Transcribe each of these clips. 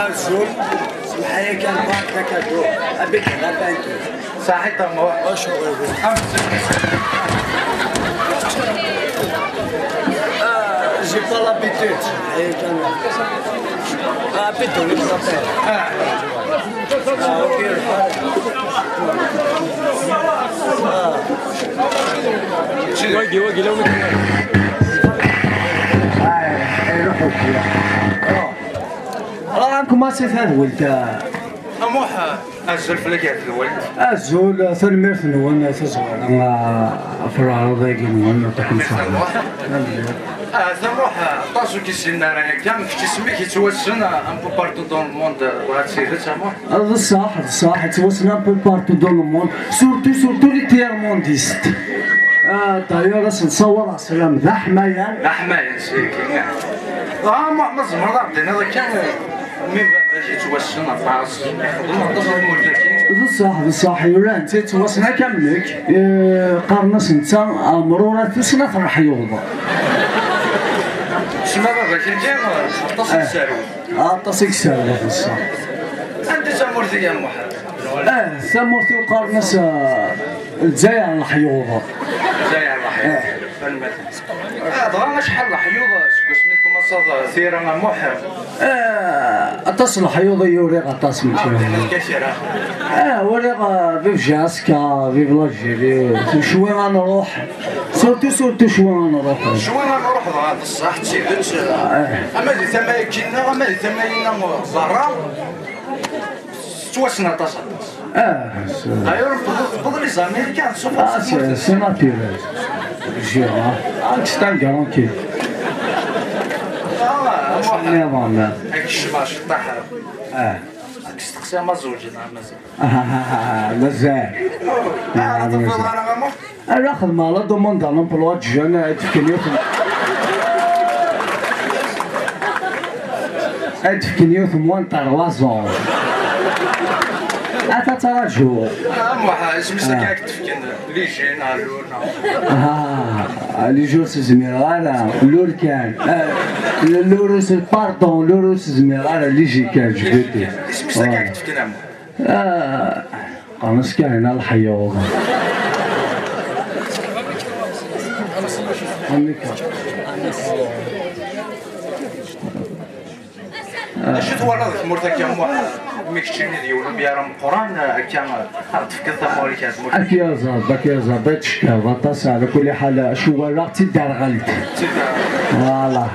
الزول سمحي كان باك كادو ابيك هذا انت صحيح طموح اشغل جي با لابيتود سمحي كان ابيتو لي صافي واقي واقي لو راكم ما سيثان ولد طموح الزول فلكات الولد الزول ثلميرث نون تزغر فرع ضيقي نون تكون صحيح طموح طاسو كيسينا راهي كان كيسميك يتوسن ان بو بارتو دون الموند وهاد السيد طموح هذا الصح يتوسن ان بو بارتو دون الموند سورتو لي تيار مونديست دايوغ نصور سلام ذا حمايان لا حماية سيكي ما زمر ضابطين هذا كان من باش يتوسن الطاس يخدم الطاس المولدين بصح يولا انت توسنا كاملك قارنس انت مرورة تسنى فرح يوضا شما بابا كان الطاس يسارو الطاس يسارو بصح انت تمورتي يا محمد ثمرتي وقارنس الجزائر الحيوضة الجزائر الحيوضة هذا شحال الحيوضة سميتكم أصاد ثيرا محر اتصل حيوضة يوريغ اتصل كثيرة وريغ فيف جاسكا فيف لاجيري شوي غنروح سورتو شوي غنروح هذا الصح تسيدت اما دي ثمايا كينا اما دي ثمايا برا توسنا تصل ايوا فضل زعما كان سوبر سي ناتورال جيرا تستان كارونكي نظام هاك الشماش طاح كستقسى ما زوجي مازال انا خدمة على دومون دان لومبلوا جون تفكني يوث موان تاروازون أتتراجعوا اسمك كاك تفكن لي جينا لورنا لي جور سزمير لور كان لوروس باردون لوروس زمير لي جي كان جبدي اسمك كاك تفكن قامس كان الحيوض شفت ورا مرتك يا محمد ميكشيني ديالو بيرام القران كان تفكر ثموري كازمور بكيزا باتشكا بطاس على كل حال شو ولا تدار غلط فوالا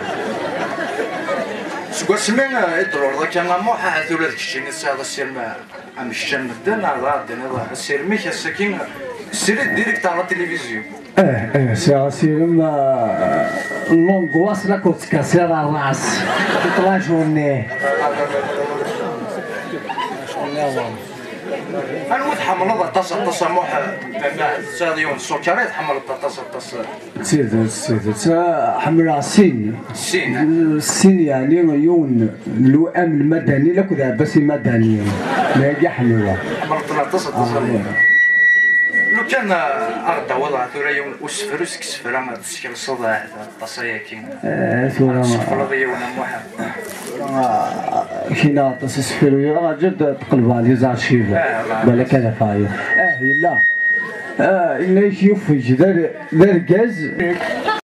سكوا سمين يدرور ذاك انا مو حاث ولا كشيني هذا السير ما ام الشام الدن هذا السير ميك السكين السير ديريكت على التلفزيون سير ما لونغواس لا كنت كاسير الراس تطلع جوني أنا متحمل هذا تص موح ساديون السكر يتحمل تص سيد حمل السين يعني يون الوئام المدني لك ذا بس مدني ما يحمل حمل تص لو كان أرض وضع ثريون وسفر وسكسفر ما تسكر الصداع التصياكين ثورة سفر ضيونا موحد هنا تسفر يا جد تقلب على زعشيب بالك هذا فاير لا إلا يشوف دار جاز